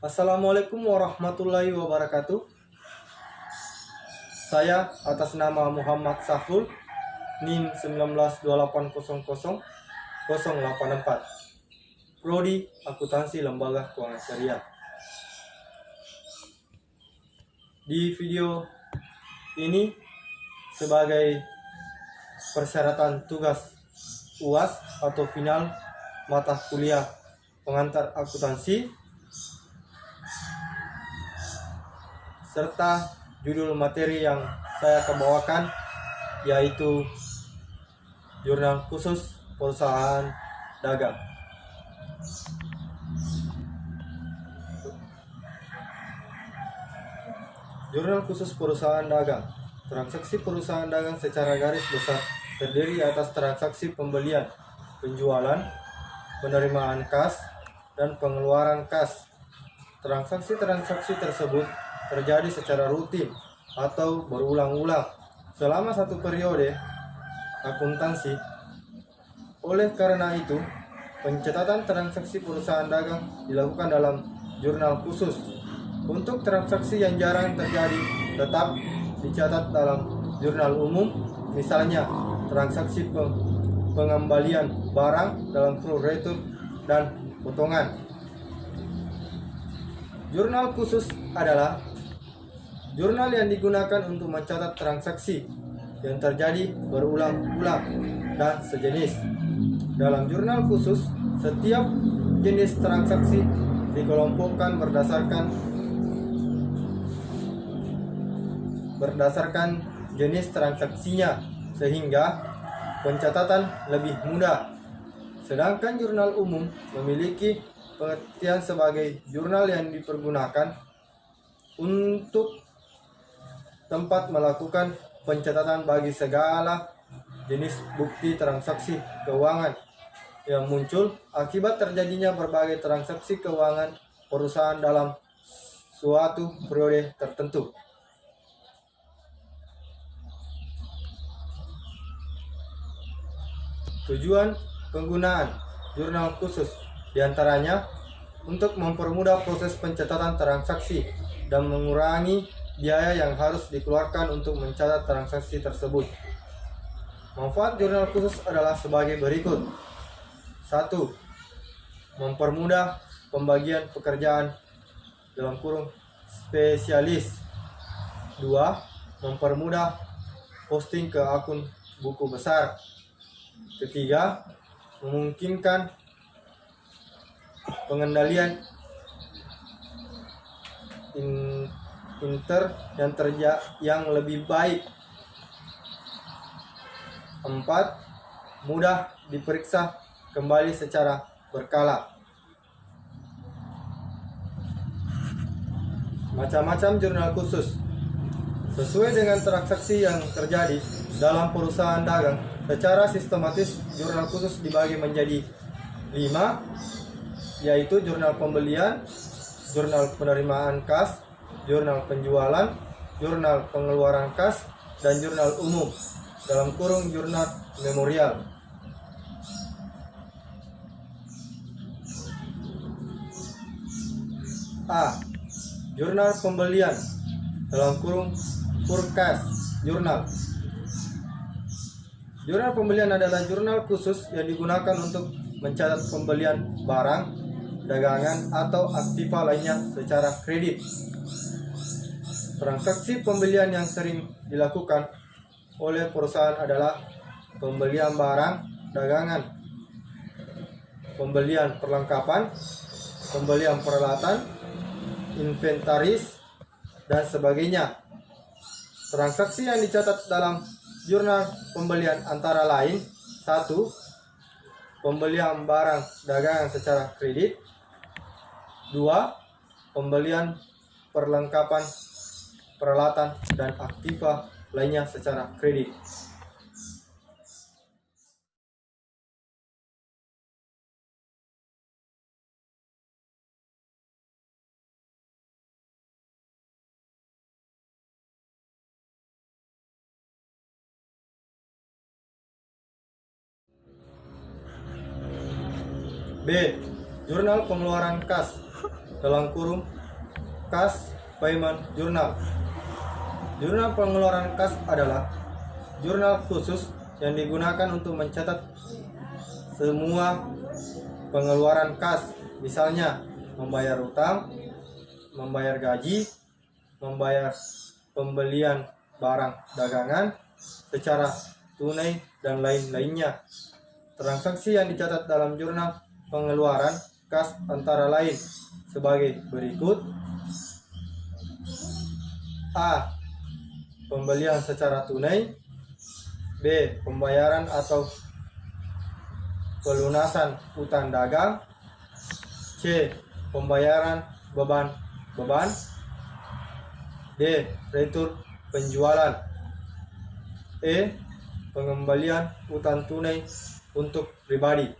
Assalamualaikum warahmatullahi wabarakatuh. Saya atas nama Muhammad Sahrul, NIM 192800084, Prodi Akuntansi Lembaga Keuangan Syariah. Di video ini sebagai persyaratan tugas UAS atau final mata kuliah pengantar akuntansi serta judul materi yang saya kebawakan yaitu Jurnal Khusus Perusahaan Dagang. Jurnal Khusus Perusahaan Dagang. Transaksi perusahaan dagang secara garis besar terdiri atas transaksi pembelian, penjualan, penerimaan kas, dan pengeluaran kas. Transaksi-transaksi tersebut terjadi secara rutin atau berulang-ulang selama satu periode akuntansi. Oleh karena itu, pencatatan transaksi perusahaan dagang dilakukan dalam jurnal khusus. Untuk transaksi yang jarang terjadi tetap dicatat dalam jurnal umum, misalnya transaksi pengembalian barang dalam full return dan potongan. Jurnal khusus adalah jurnal yang digunakan untuk mencatat transaksi yang terjadi berulang-ulang dan sejenis. Dalam jurnal khusus, setiap jenis transaksi dikelompokkan berdasarkan jenis transaksinya sehingga pencatatan lebih mudah. Sedangkan jurnal umum memiliki pengertian sebagai jurnal yang dipergunakan untuk tempat melakukan pencatatan bagi segala jenis bukti transaksi keuangan yang muncul akibat terjadinya berbagai transaksi keuangan perusahaan dalam suatu periode tertentu. Tujuan penggunaan jurnal khusus diantaranya untuk mempermudah proses pencatatan transaksi dan mengurangi biaya yang harus dikeluarkan untuk mencatat transaksi tersebut. Manfaat jurnal khusus adalah sebagai berikut. 1. Mempermudah pembagian pekerjaan dalam kurung spesialis. 2. Mempermudah posting ke akun buku besar. 3. Memungkinkan pengendalian yang lebih baik. 4. Mudah diperiksa kembali secara berkala. Macam-macam jurnal khusus. Sesuai dengan transaksi yang terjadi dalam perusahaan dagang, secara sistematis jurnal khusus dibagi menjadi 5, yaitu jurnal pembelian, jurnal penerimaan kas, jurnal penjualan, jurnal pengeluaran kas, dan jurnal umum dalam kurung jurnal memorial. A. Jurnal pembelian dalam kurung forecast jurnal. Jurnal pembelian adalah jurnal khusus yang digunakan untuk mencatat pembelian barang, dagangan, atau aktiva lainnya secara kredit. Transaksi pembelian yang sering dilakukan oleh perusahaan adalah pembelian barang, dagangan, pembelian perlengkapan, pembelian peralatan, inventaris, dan sebagainya. Transaksi yang dicatat dalam jurnal pembelian antara lain: 1. Pembelian barang dagangan secara kredit. 2. Pembelian perlengkapan, peralatan, dan aktiva lainnya secara kredit. B. Jurnal pengeluaran kas. dalam kurung Cash Payment Journal. Jurnal pengeluaran kas adalah jurnal khusus yang digunakan untuk mencatat semua pengeluaran kas, misalnya membayar utang, membayar gaji, membayar pembelian barang dagangan secara tunai, dan lain-lainnya. Transaksi yang dicatat dalam jurnal pengeluaran kas antara lain sebagai berikut. A. Pembelian secara tunai. B. Pembayaran atau pelunasan utang dagang. C. Pembayaran beban. D. Retur penjualan. E. Pengembalian utang tunai untuk pribadi.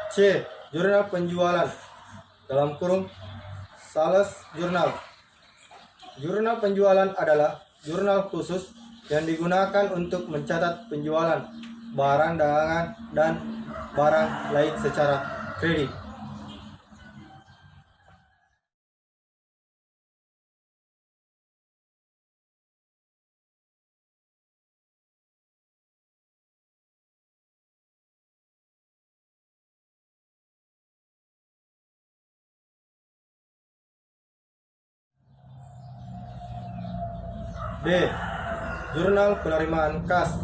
C. Jurnal penjualan dalam kurung Sales Journal. Jurnal penjualan adalah jurnal khusus yang digunakan untuk mencatat penjualan barang dagangan dan barang lain secara kredit. D. Jurnal penerimaan kas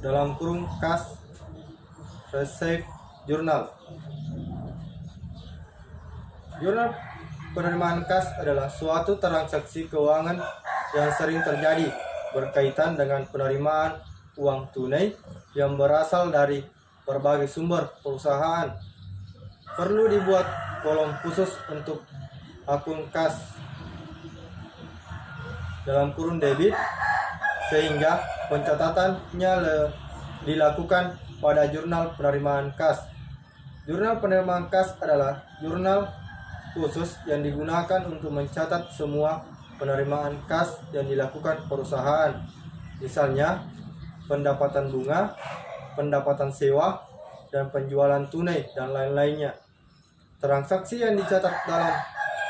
dalam kurung Cash Receipt Journal. Jurnal penerimaan kas adalah suatu transaksi keuangan yang sering terjadi berkaitan dengan penerimaan uang tunai yang berasal dari berbagai sumber perusahaan. Perlu dibuat kolom khusus untuk akun kas dalam kurung debit, sehingga pencatatannya dilakukan pada jurnal penerimaan kas. Jurnal penerimaan kas adalah jurnal khusus yang digunakan untuk mencatat semua penerimaan kas yang dilakukan perusahaan, misalnya pendapatan bunga, pendapatan sewa, dan penjualan tunai, dan lain-lainnya. Transaksi yang dicatat dalam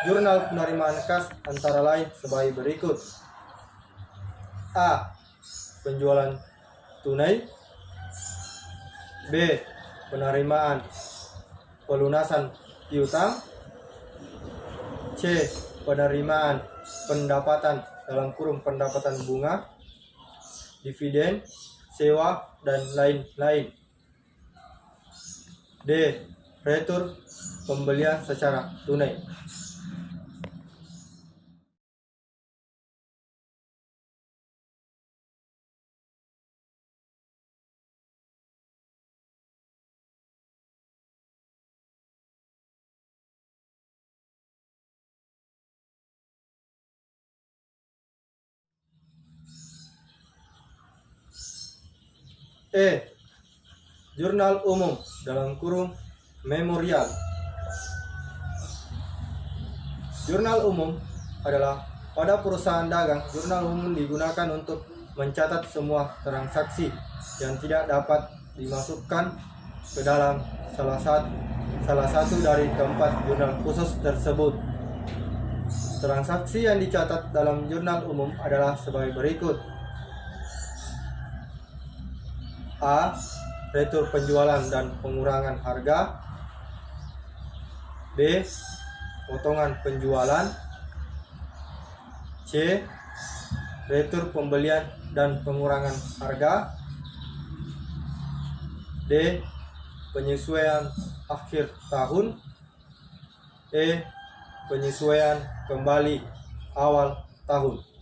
jurnal penerimaan kas antara lain sebagai berikut. A. Penjualan tunai. B. Penerimaan pelunasan piutang. C. Penerimaan pendapatan dalam kurung pendapatan bunga, dividen, sewa, dan lain-lain. D. Retur pembelian secara tunai. E. Jurnal umum dalam kurung memorial. Jurnal umum adalah pada perusahaan dagang, jurnal umum digunakan untuk mencatat semua transaksi yang tidak dapat dimasukkan ke dalam salah satu dari keempat jurnal khusus tersebut. Transaksi yang dicatat dalam jurnal umum adalah sebagai berikut. A. Retur penjualan dan pengurangan harga. B. Potongan penjualan. C. Retur pembelian dan pengurangan harga. D. Penyesuaian akhir tahun. E. Penyesuaian kembali awal tahun.